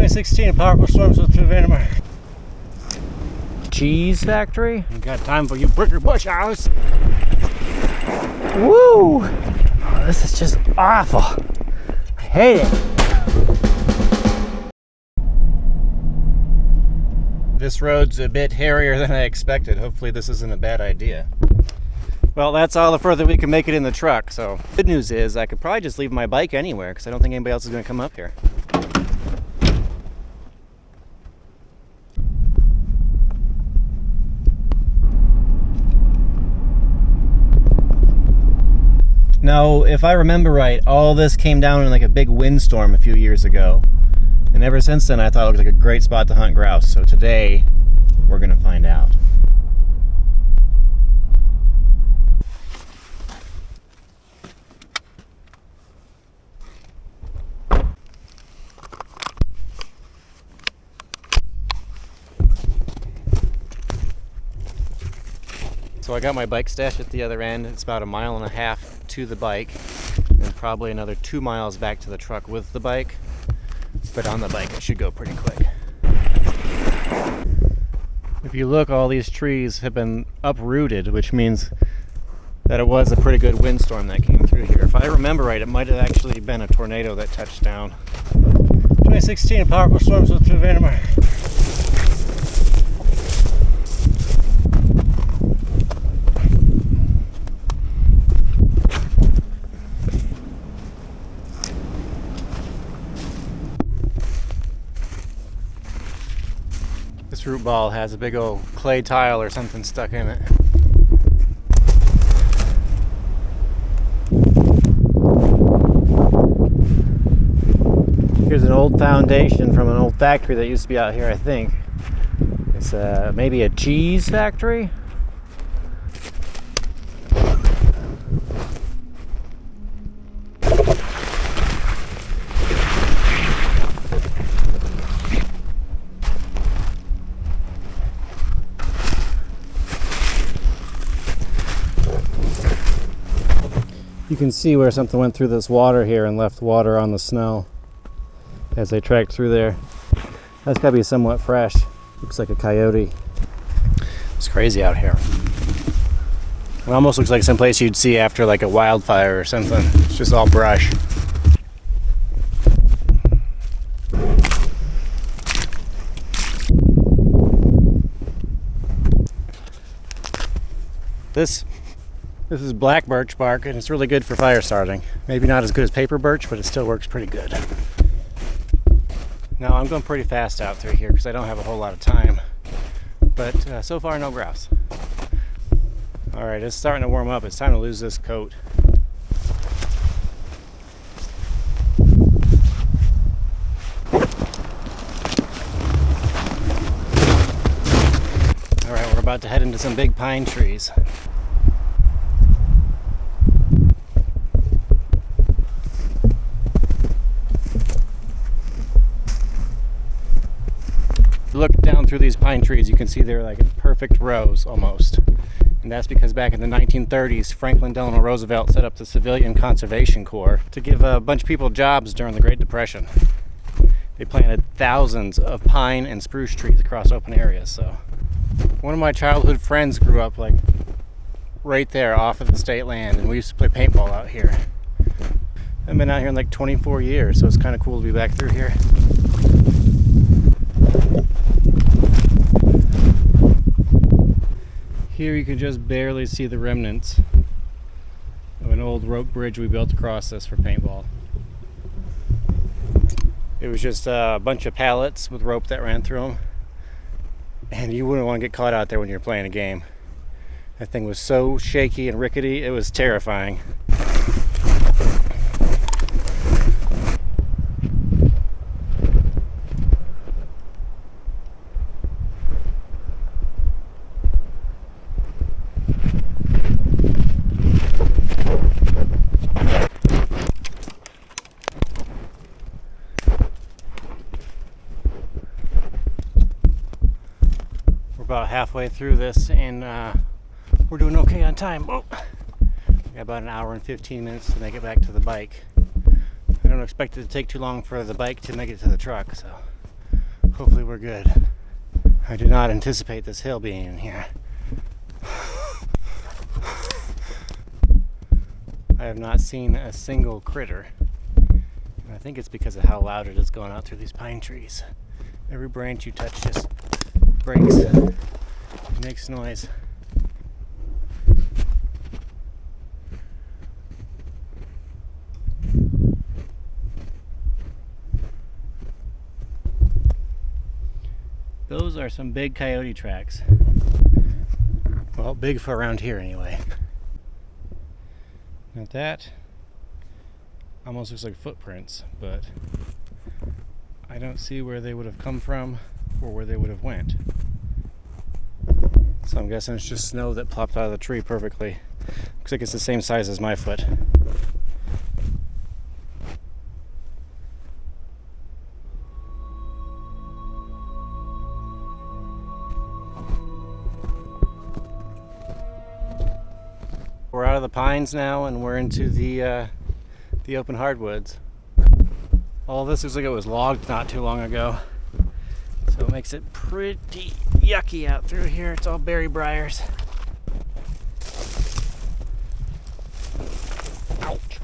2016 powerful storms with Vandermark. Cheese factory? Ain't got time for you bricker bush house. Woo! Oh, this is just awful. I hate it. This road's a bit hairier than I expected. Hopefully this isn't a bad idea. Well, that's all the further we can make it in the truck, so good news is I could probably just leave my bike anywhere because I don't think anybody else is going to come up here. Now, if I remember right, all this came down in like a big windstorm a few years ago. And ever since then, I thought it looked like a great spot to hunt grouse. So today, we're going to find out. So I got my bike stashed at the other end. It's about 1.5 miles to the bike, and probably another 2 miles back to the truck with the bike. But on the bike, it should go pretty quick. If you look, all these trees have been uprooted, which means that it was a pretty good windstorm that came through here. If I remember right, it might have actually been a tornado that touched down. 2016 powerful storms with Vandermark. This root ball has a big old clay tile or something stuck in it. Here's an old foundation from an old factory that used to be out here, I think. It's maybe a cheese factory? You can see where something went through this water here and left water on the snow as they tracked through there. That's gotta be somewhat fresh. Looks like a coyote. It's crazy out here. It almost looks like someplace you'd see after like a wildfire or something. It's just all brush. This is black birch bark, and it's really good for fire starting. Maybe not as good as paper birch, but it still works pretty good. Now, I'm going pretty fast out through here because I don't have a whole lot of time. But so far, no grouse. All right, it's starting to warm up. It's time to lose this coat. All right, we're about to head into some big pine trees. Look down through these pine trees, you can see they're like in perfect rows almost. And that's because back in the 1930s, Franklin Delano Roosevelt set up the Civilian Conservation Corps to give a bunch of people jobs during the Great Depression. They planted thousands of pine and spruce trees across open areas. So one of my childhood friends grew up like right there off of the state land, and we used to play paintball out here. I've been out here in like 24 years, so it's kind of cool to be back through here. Here you can just barely see the remnants of an old rope bridge we built across this for paintball. It was just a bunch of pallets with rope that ran through them, and you wouldn't want to get caught out there when you're playing a game. That thing was so shaky and rickety, it was terrifying. About halfway through this, and we're doing okay on time. Oh, we got about 1 hour and 15 minutes to make it back to the bike. I don't expect it to take too long for the bike to make it to the truck, so Hopefully we're good. I do not anticipate this hill being in here. I have not seen a single critter. And I think it's because of how loud it is going out through these pine trees. Every branch you touch just breaks, makes noise. Those are some big coyote tracks. Well, big for around here anyway. Now that almost looks like footprints, but I don't see where they would have come from or where they would have went. So I'm guessing it's just snow that plopped out of the tree perfectly. Looks like it's the same size as my foot. We're out of the pines now and we're into the open hardwoods. All this looks like it was logged not too long ago. So it makes it pretty yucky out through here. It's all berry briars. Ouch.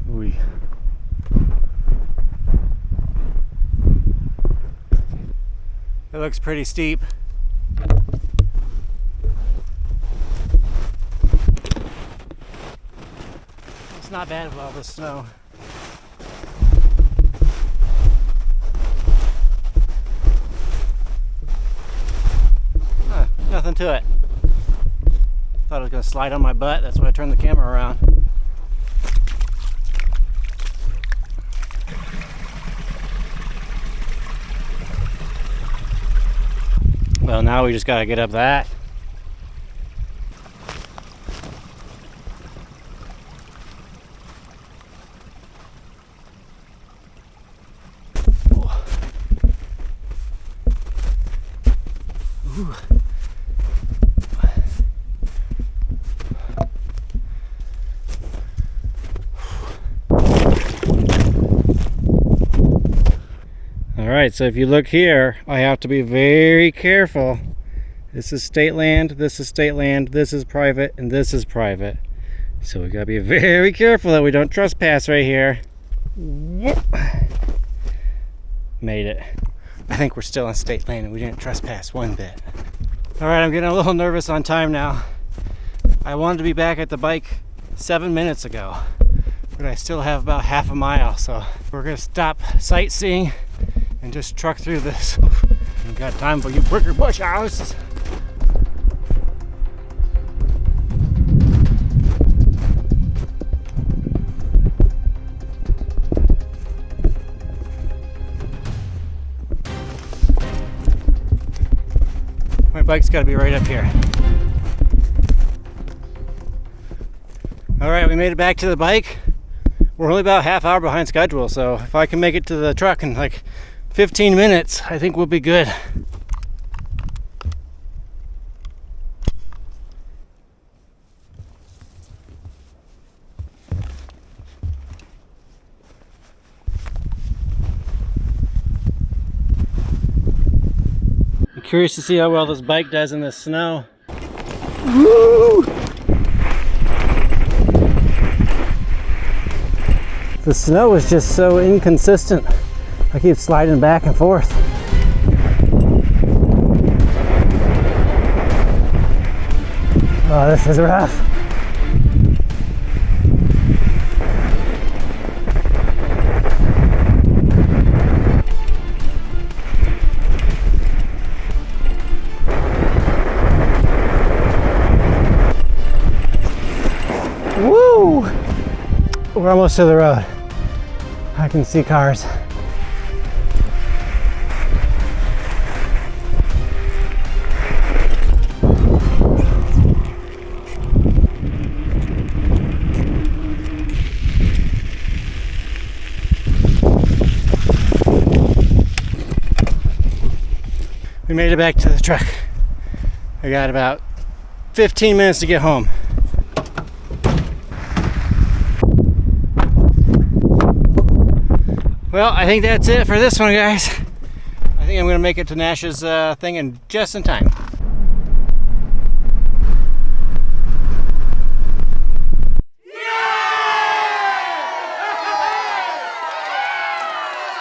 Ooh. It looks pretty steep. It's not bad with all the snow. Nothing to it. Thought it was gonna slide on my butt, that's why I turned the camera around. Well, now we just gotta get up that. Ooh. Alright, so if you look here, I have to be very careful. This is state land, this is state land, this is private, and this is private. So we gotta be very careful that we don't trespass right here. Whoop. Made it. I think we're still on state land and we didn't trespass one bit. Alright, I'm getting a little nervous on time now. I wanted to be back at the bike 7 minutes ago, but I still have about half a mile, so we're gonna stop sightseeing and just truck through this. Ain't got time for you bricker bush houses. My bike's got to be right up here. All right, we made it back to the bike. We're only about a half hour behind schedule, so if I can make it to the truck in like 15 minutes, I think we'll be good. I'm curious to see how well this bike does in the snow. Woo! The snow is just so inconsistent. I keep sliding back and forth. Oh, this is rough. Woo! We're almost to the road. I can see cars. We made it back to the truck. I got about 15 minutes to get home. Well, I think that's it for this one, guys. I think I'm gonna make it to Nash's thing in just in time.